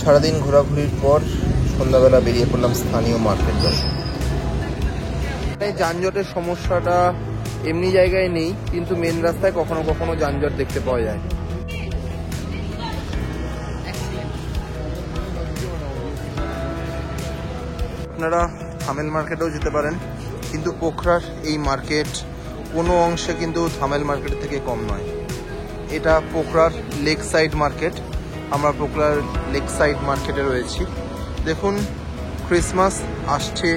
সারাদিন ঘোরাঘুরির পর সন্ধ্যাবেলা বেরিয়ে পড়লাম স্থানীয় মার্কেটে। যানজটের সমস্যাটা এমনি জায়গায় নেই, কিন্তু মেন রাস্তায় কখনো কখনো যানজট দেখতে পাওয়া যায়। আপনারা থামেল মার্কেটেও যেতে পারেন, কিন্তু পোখরার এই মার্কেট কোনো অংশে কিন্তু থামেল মার্কেট থেকে কম নয়। এটা পোখরার লেক সাইড মার্কেট। আমরা পোখরার লেক সাইড মার্কেটে রয়েছি। দেখুন, ক্রিসমাস আসছে,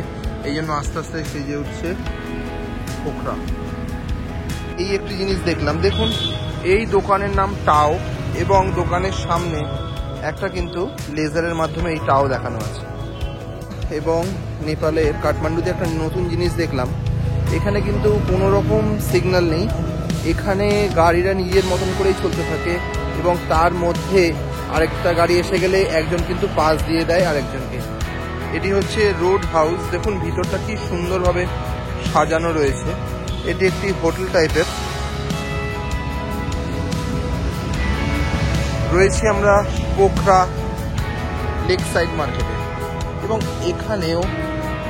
এই জন্য আস্তে আস্তে সেজে উঠছে পোখরা। এই একটি জিনিস দেখলাম, দেখুন এই দোকানের নাম টাও, এবং দোকানের সামনে একটা কিন্তু লেজারের মাধ্যমে এই টাও দেখানো আছে। এবং নেপালের কাঠমান্ডুতে একটা নতুন জিনিস দেখলাম, এখানে কিন্তু কোনো রকম সিগন্যাল নেই। এখানে গাড়িরা নিজের মতন করেই চলতে থাকে, এবং তার মধ্যে আরেকটা গাড়ি এসে গেলে একজন কিন্তু পাস দিয়ে দেয় আরেকজনকে। এটি হচ্ছে রোড হাউস। দেখুন ভিতরটা কি সুন্দরভাবে সাজানো রয়েছে। এটি একটি হোটেল টাইপের। রয়েছি আমরা পোখরা লেক সাইড মার্কেটে, এবং এখানেও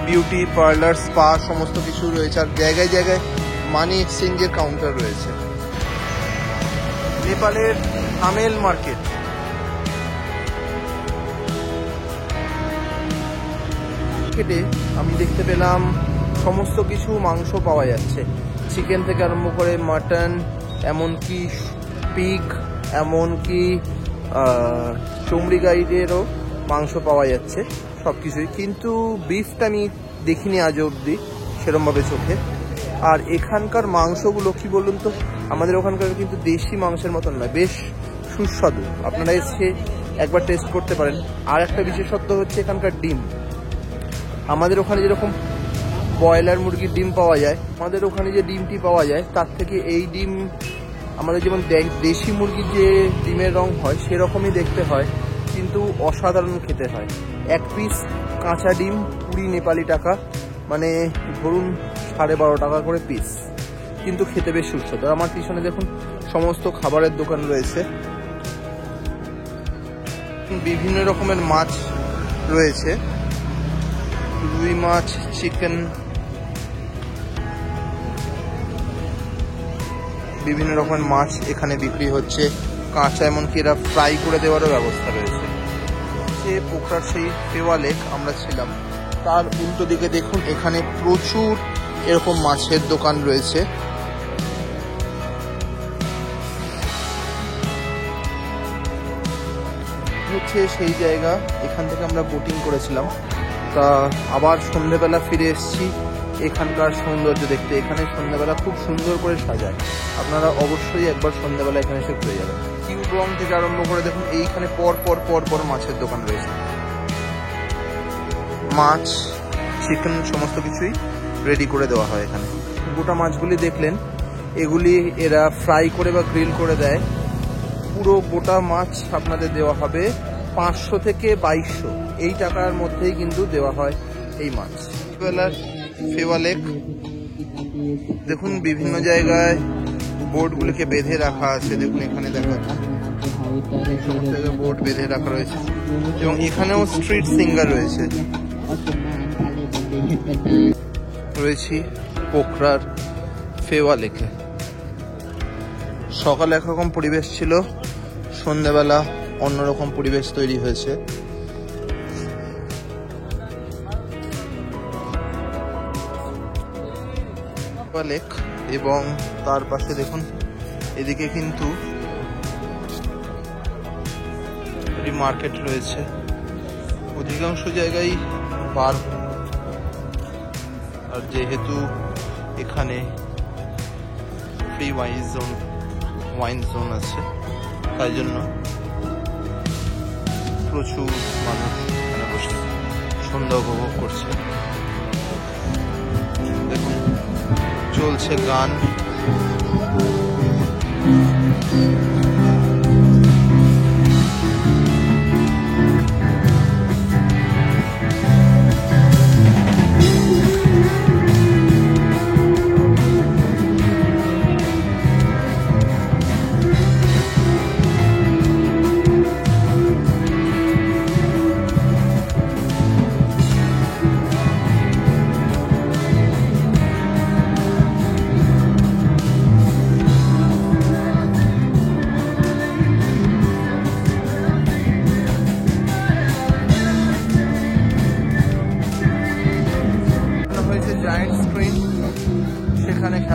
বিউটি পার্লার, স্পা সমস্ত কিছু রয়েছে। আর জায়গায় জায়গায় মানি এক্সচেঞ্জের কাউন্টার রয়েছে। নেপালের থামেল মার্কেট। মার্কেটে আমি দেখতে পেলাম সমস্ত কিছু মাংস পাওয়া যাচ্ছে, চিকেন থেকে আরম্ভ করে মাটন, এমনকি পিগ, এমনকি চমড়ি গাইডেরও মাংস পাওয়া যাচ্ছে, সব কিছুই। কিন্তু বিফটা আমি দেখিনি আজ অবধি সেরমভাবে চোখে। আর এখানকার মাংসগুলো কি বলুন তো, আমাদের ওখানকার কিন্তু দেশি মাংসের মতন নয়, বেশ সুস্বাদু। আপনারা এসে একবার টেস্ট করতে পারেন। আর একটা বিশেষত্ব হচ্ছে এখানকার ডিম। আমাদের ওখানে যেরকম ব্রয়লার মুরগির ডিম পাওয়া যায়, আমাদের ওখানে যে ডিমটি পাওয়া যায় তার থেকে এই ডিম, আমাদের যেমন দেশি মুরগির যে ডিমের রং হয় সেরকমই দেখতে হয়, কিন্তু অসাধারণ খেতে হয়। এক পিস কাঁচা ডিম 20 নেপালি টাকা, মানে ধরুন 12.5 টাকা করে পিস, কিন্তু খেতে বেশ সুস্বাদু। আমার পিছনে দেখুন সমস্ত খাবারের দোকান রয়েছে, বিভিন্ন রকমের মাছ রয়েছে, রুই মাছ, চিকেন, বিভিন্ন রকমের মাছ এখানে বিক্রি হচ্ছে কাঁচা, এমনকি এরা ফ্রাই করে দেওয়ারও ব্যবস্থা রয়েছে। যে পোখরার সেই ফেওয়া লেক আমরা ছিলাম, তার উল্টো দিকে দেখুন এখানে প্রচুর এরকম মাছের দোকান রয়েছে। হচ্ছে সেই জায়গা, এখান থেকে আমরা বোটিং করেছিলাম। তা আবার সন্ধ্যেবেলা ফিরে এসেছি এখানকার সৌন্দর্য দেখতে। এখানে সন্ধ্যাবেলা খুব সুন্দর করে সাজায়, আপনারা অবশ্যই একবার সন্ধ্যাবেলা এখানে এসে ঘুরে যাবেন। কিউব রং থেকে আরম্ভ করে দেখুন এইখানে পর পর পর পর মাছের দোকান রয়েছে। মাছ, চিকেন সমস্ত কিছুই রেডি করে দেওয়া হয় এখানে। গোটা মাছগুলি দেখলেন, এগুলি এরা ফ্রাই করে বা গ্রিল করে দেয়। পুরো গোটা মাছ আপনাদের দেওয়া হবে 500 থেকে 2200 এই টাকার মধ্যেই কিন্তু দেওয়া হয় এই মাছ। বেলার ফেওয়া লেক দেখুন, বিভিন্ন জায়গায় বোর্ডগুলিকে বেঁধে রাখা আছে। দেখুন এখানে দেখা সমস্ত জায়গায় বোর্ড বেঁধে রাখা রয়েছে, এবং এখানেও স্ট্রিট সিঙ্গার রয়েছে। রয়েছি পোখরার ফেওয়া লেকে। সকালে একরকম পরিবেশ ছিল, সন্ধ্যাবেলা অন্যরকম পরিবেশ তৈরি হয়েছে। লেক, এবং তার পাশে দেখুন এদিকে কিন্তু মার্কেট রয়েছে। অধিকাংশ জায়গায় বার, আর যেহেতু এখানে ফ্রি ওয়াইন জোন আছে, তাই জন্য প্রচুর মানুষ এখানে বসে সন্ধ্যা উপভোগ করছে। দেখুন চলছে গান।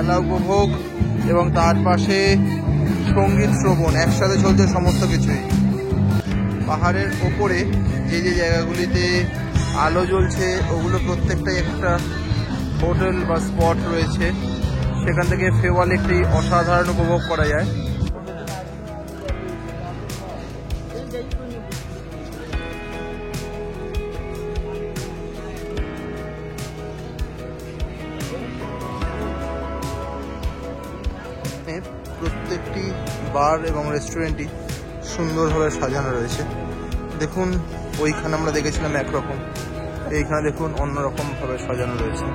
খেলা উপভোগ এবং তার পাশে সঙ্গীত শ্রবণ একসাথে চলছে সমস্ত কিছুই। পাহাড়ের ওপরে যে যে জায়গাগুলিতে আলো জ্বলছে ওগুলো প্রত্যেকটাই একটা হোটেল বা স্পট রয়েছে, সেখান থেকে ফেওয়াল একটি অসাধারণ উপভোগ করা যায়। প্রত্যেকটি বার এবং রেস্টুরেন্টই সুন্দরভাবে সাজানো রয়েছে। দেখুন ওইখানে আমরা দেখেছিলাম একরকম, এইখানে দেখুন অন্যরকম ভাবে সাজানো রয়েছে।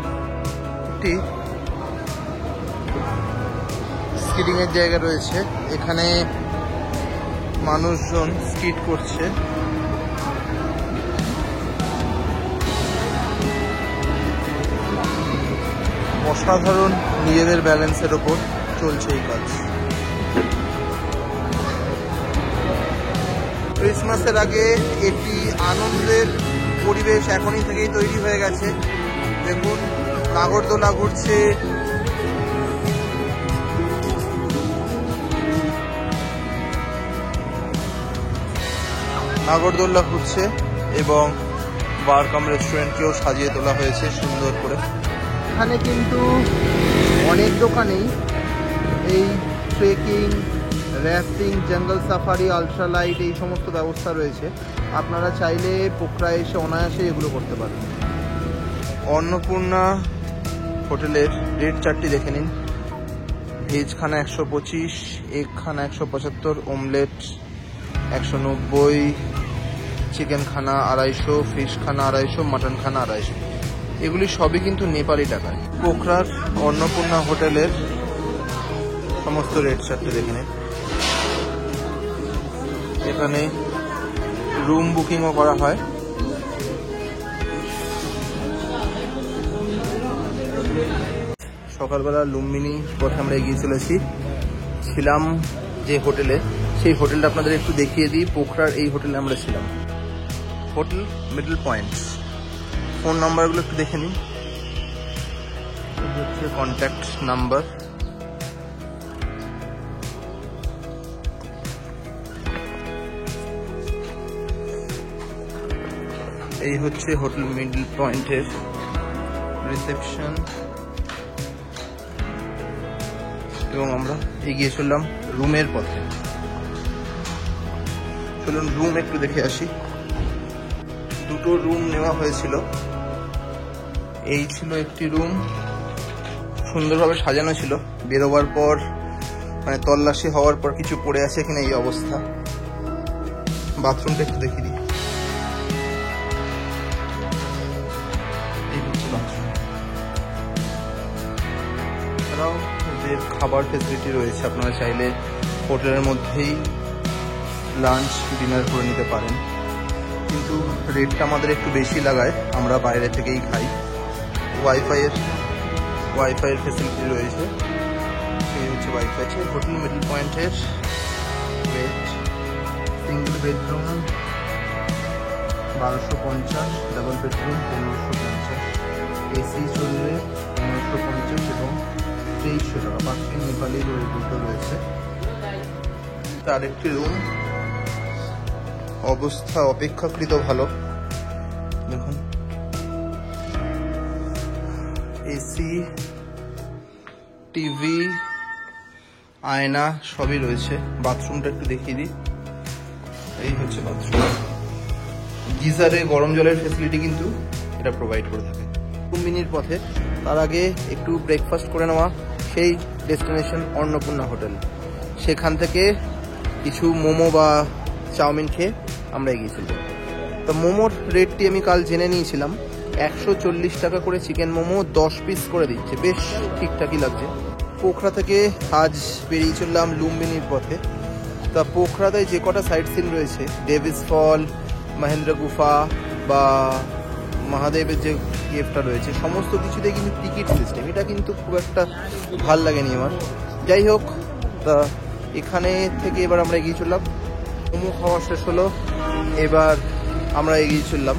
একটি স্কিটিং এর জায়গা রয়েছে, এখানে মানুষজন স্কিট করছে। অসাধারণ নিজেদের ব্যালেন্সের ওপর চলছে এই কাজ। ক্রিসমাসের আগে একটি আনন্দের পরিবেশ এখনই থেকেই তৈরি হয়ে গেছে। দেখুন নাগরদোলা ঘুরছে, নাগরদোলা ঘুরছে এবং বার কাম রেস্টুরেন্টকেও সাজিয়ে তোলা হয়েছে সুন্দর করে। এখানে কিন্তু অনেক দোকানেই এই ট্রেকিং, র্যাফটিং, জঙ্গল সাফারি, আল্ট্রালাইট এই সমস্ত ব্যবস্থা রয়েছে। আপনারা চাইলে পোখরায় এসে অনায়াসে এগুলো করতে পারেন। অন্নপূর্ণা হোটেলের রেট চার্টটি দেখে নিন। ভেজ খানা 125, এগ খানা 175, অমলেট 190, চিকেন খানা 250, ফিশ খানা 250, মাটন খানা 250। এগুলি সবই কিন্তু নেপালি টাকায়। পোখরার অন্নপূর্ণা হোটেলের সমস্ত রেট চার্টটি দেখে নিন। এখানে রুম বুকিংও করা হয়। সকালবেলা লুম্বিনী পথে আমরা এগিয়ে চলেছি। ছিলাম যে হোটেলে, সেই হোটেলটা আপনাদের একটু দেখিয়ে দিই। পোখরার এই হোটেলে আমরা ছিলাম, হোটেল মিডল পয়েন্ট। ফোন নাম্বারগুলো একটু দেখে নিন, হচ্ছে কন্ট্যাক্ট নাম্বার। এই হচ্ছে হোটেল মিডল পয়েন্টের রিসেপশন এবং আমরা এগিয়ে চললাম রুমের পথে। চলুন রুম একটু দেখে আসি। দুটো রুম নেওয়া হয়েছিল, এই ছিল একটি রুম, সুন্দরভাবে সাজানো ছিল। বেরোবার পর মানে তল্লাশি হওয়ার পর কিছু পড়ে আছে কিনা এই অবস্থা। বাথরুমটা একটু দেখিয়ে দিই। এছাড়াও এদের খাবার ফেসিলিটি রয়েছে, আপনারা চাইলে হোটেলের মধ্যেই লাঞ্চ ডিনার করে নিতে পারেন, কিন্তু রেটটা আমাদের একটু বেশি লাগায়, আমরা বাইরে থেকেই খাই। ওয়াইফাইয়ের ফেসিলিটি রয়েছে, এই হচ্ছে ওয়াইফাই। হোটেল মিডল পয়েন্টের rate single bedroom 1250, double bedroom 1550, AC চলবে 1550 এবং 2300 টাকা। বাকি নেপালি দুটো রয়েছে। তার একটি রুম অবস্থা অপেক্ষাকৃত ভালো। দেখুন এসি, টিভি, আয়না সবই রয়েছে। বাথরুমটা একটু দেখিয়ে দিই, এই হচ্ছে বাথরুম। গিজারে গরম জলের ফেসিলিটি কিন্তু এটা প্রোভাইড করে থাকে। লুম্বিনীর পথে তার আগে একটু ব্রেকফাস্ট করে নেওয়া সেই ডেস্টিনেশন অন্নপূর্ণা হোটেল। সেখান থেকে কিছু মোমো বা চাউমিন খেয়ে আমরা এগিয়েছিলাম। তো মোমোর রেটটি আমি কাল জেনে নিয়েছিলাম, 140 টাকা করে চিকেন মোমো 10 পিস করে দিচ্ছে, বেশ ঠিকঠাকই লাগছে। পোখরা থেকে আজ বেরিয়ে চললাম লুম্বিনীর পথে। তা পোখরাতে যে কটা সাইট সিন রয়েছে, ডেভিস ফল, মহেন্দ্র গুফা বা মহাদেবের যে কেভটা রয়েছে, সমস্ত কিছুতে কিন্তু টিকিট সিস্টেম। এটা কিন্তু খুব একটা ভাল লাগেনি আমার। যাই হোক, তা এখানে থেকে এবার আমরা এগিয়ে চললাম। মোমো খাওয়া শেষ হলো, এবার আমরা এগিয়ে চললাম।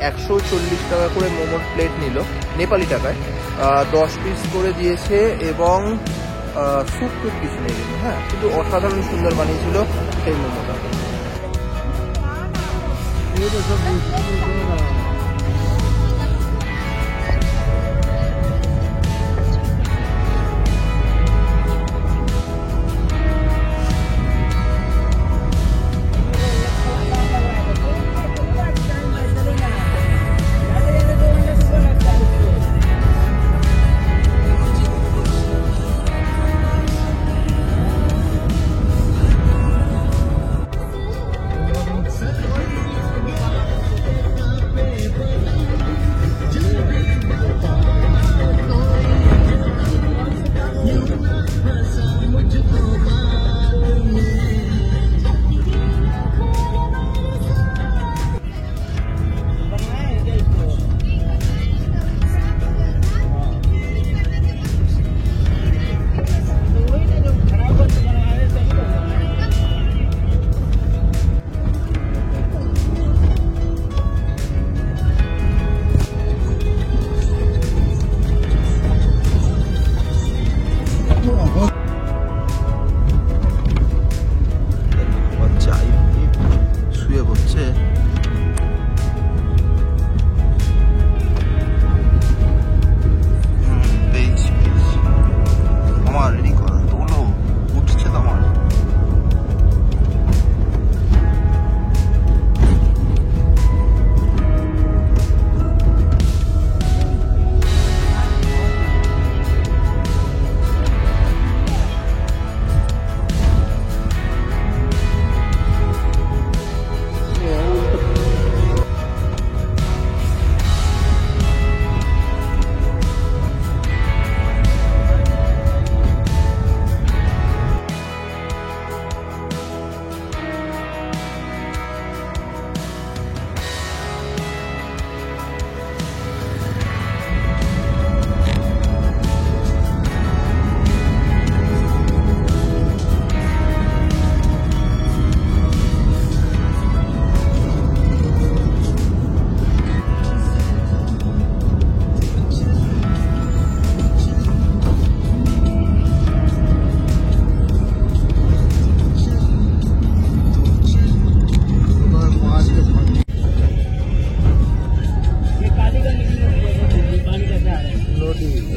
140 টাকা করে মোমোর প্লেট নিল নেপালি টাকায়। 10 পিস করে দিয়েছে এবং স্যুপ টুপ কিছু নেই কিন্তু, হ্যাঁ, কিন্তু অসাধারণ সুন্দর বানিয়েছিল সেই মোমোটা।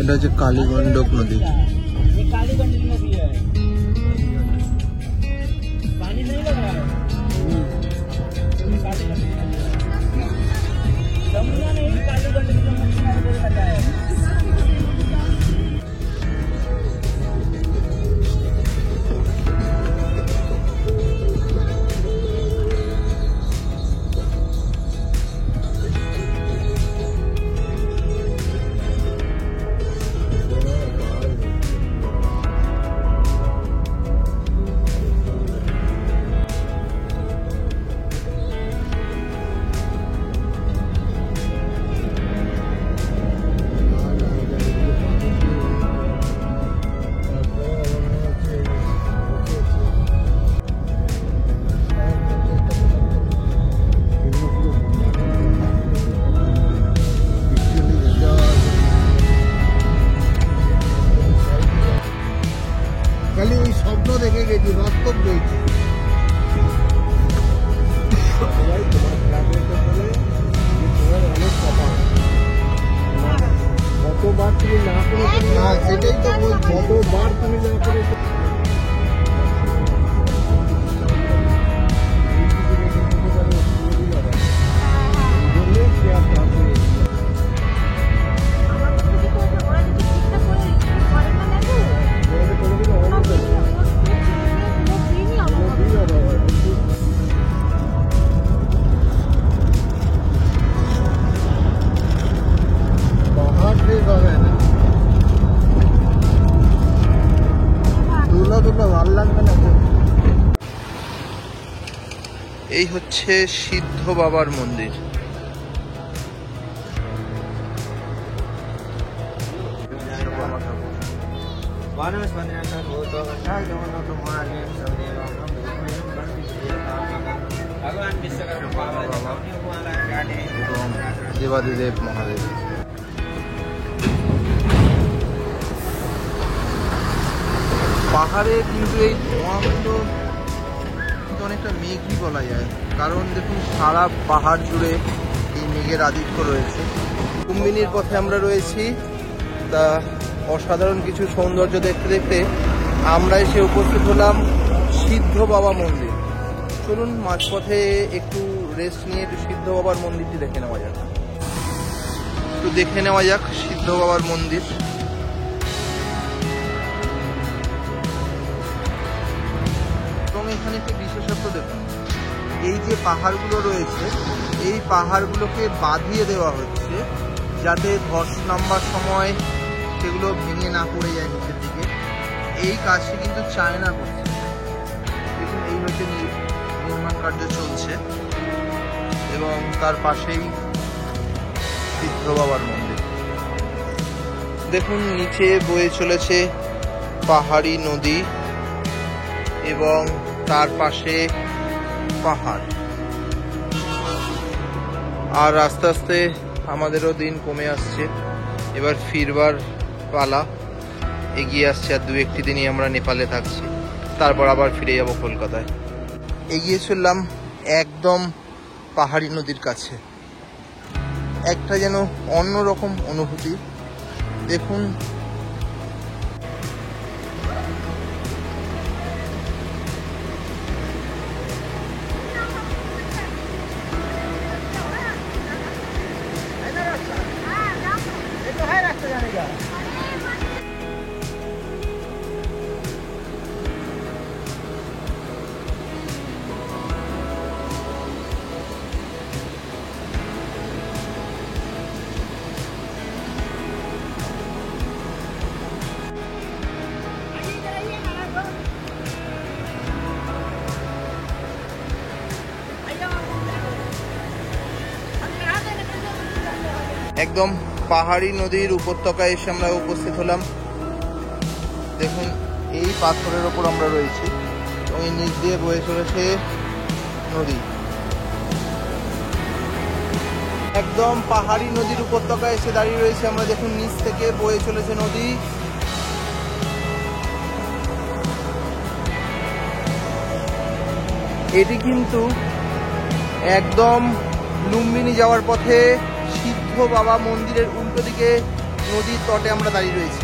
এটা হচ্ছে কালীগণ্ডক নদী। সেটাই তো বলছি, কতবার তুমি না করেছো। এই হচ্ছে সিদ্ধ বাবার মন্দির। দেবাদিদেব মহাদেব। পাহাড়ে কিন্তু এই ধোঁয়াগুলো কিন্তু অনেকটা মেঘই বলা যায়, কারণ দেখুন সারা পাহাড় জুড়ে এই মেঘের আধিক্য রয়েছে। লুম্বিনীর পথে আমরা রয়েছি, তা অসাধারণ কিছু সৌন্দর্য দেখতে দেখতে আমরা এসে উপস্থিত হলাম সিদ্ধ বাবা মন্দির। চলুন মাঝপথে একটু রেস্ট নিয়ে একটু সিদ্ধ বাবার মন্দিরটি দেখে নেওয়া যাক। সিদ্ধ বাবার মন্দির। এবং এখানে একটি বিশেষত্ব দেখুন, এই যে পাহাড়গুলো রয়েছে এই পাহাড়গুলোকে বাঁধিয়ে দেওয়া হচ্ছে যাতে ধস নামবার সময় সেগুলো ভেঙে না পড়ে যায় নিচের দিকে। এই কাজটি কিন্তু চায়না করছে। দেখুন এই হচ্ছে নির্মাণ কার্য চলছে এবং তার পাশেই সিদ্ধ বাবার মন্দির। দেখুন নিচে বয়ে চলেছে পাহাড়ি নদী এবং তার পাশে পাহাড়। আর আস্তে আস্তে আমাদেরও দিন কমে আসছে, এবার ফিরবার পালা। এগিয়ে আসছে আর দু একটি দিনই আমরা নেপালে থাকছি, তারপর আবার ফিরে যাব কলকাতায়। এগিয়ে চললাম একদম পাহাড়ি নদীর কাছে। একটা যেন অন্যরকম অনুভূতি। দেখুন একদম পাহাড়ি নদীর উপত্যকায় এসে আমরা উপস্থিত হলাম। দেখুন এই পাথরের ওপর আমরা রয়েছি এবং এই নিচ দিয়ে বয়ে চলেছে নদী। একদম পাহাড়ি নদীর উপত্যকায় এসে দাঁড়িয়ে রয়েছে আমরা। দেখুন নিচ থেকে বয়ে চলেছে নদী। এটি কিন্তু একদম লুম্বিনী যাওয়ার পথে সিদ্ধ বাবা মন্দিরের উল্টো দিকে নদীর তটে আমরা দাঁড়িয়ে রয়েছি।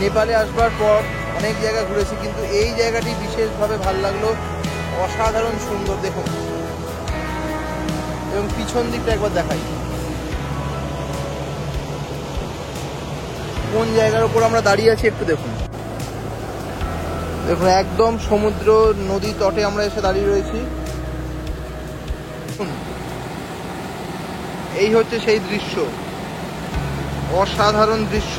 নেপালে আসবার পর অনেক জায়গা ঘুরেছি, কিন্তু এই জায়গাটি বিশেষভাবে ভালো লাগলো। অসাধারণ সুন্দর দেখুন। এবং পিছন দিকটা একবার দেখাই, কোন জায়গার উপর আমরা দাঁড়িয়ে আছি একটু দেখুন। দেখুন একদম সমুদ্র নদী তটে আমরা এসে দাঁড়িয়ে রয়েছি। এই হচ্ছে সেই দৃশ্য, অসাধারণ দৃশ্য।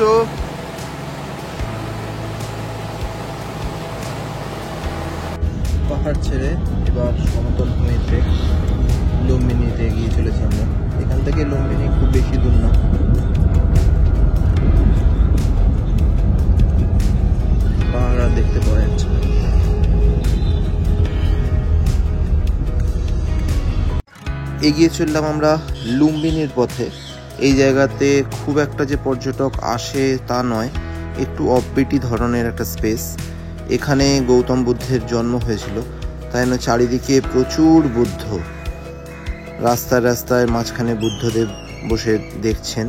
পাহাড় ছেড়ে এবার সমতল ভূমিতে লুম্বিনীতে এগিয়ে চলেছি আমরা। এখান থেকে লুম্বিনী খুব বেশি দূর না। পাহাড় আর দেখতে পাওয়া যাচ্ছে। এগিয়ে চললাম আমরা লুম্বিনীর পথে। এই জায়গাতে খুব একটা যে পর্যটক আসে তা নয়, একটু অফবিটি ধরনের একটা স্পেস। এখানে গৌতম বুদ্ধের জন্ম হয়েছিল, তাই না চারিদিকে প্রচুর বুদ্ধ। রাস্তায় রাস্তায় মাঝখানে বুদ্ধদেব বসে দেখছেন।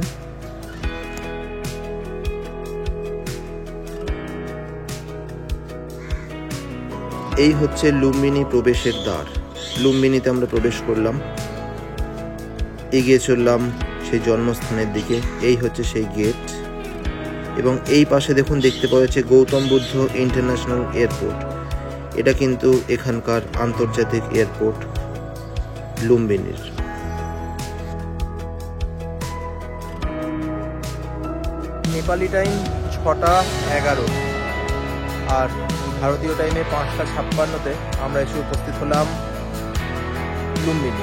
এই হচ্ছে লুম্বিনী প্রবেশের দ্বার। লুম্বিনীতে আমরা প্রবেশ করলাম, এগিয়ে চললাম সেই জন্মস্থানের দিকে। এই হচ্ছে সেই গেট এবং এই পাশে দেখুন দেখতে পাওয়া যাচ্ছে গৌতম বুদ্ধ ইন্টারন্যাশনাল এয়ারপোর্ট। এটা কিন্তু এখানকার আন্তর্জাতিক এয়ারপোর্ট লুম্বিনীর। নেপালি টাইম 6:11 আর ভারতীয় টাইমে 5:56-তে আমরা এসে উপস্থিত হলাম লুম্বিনী।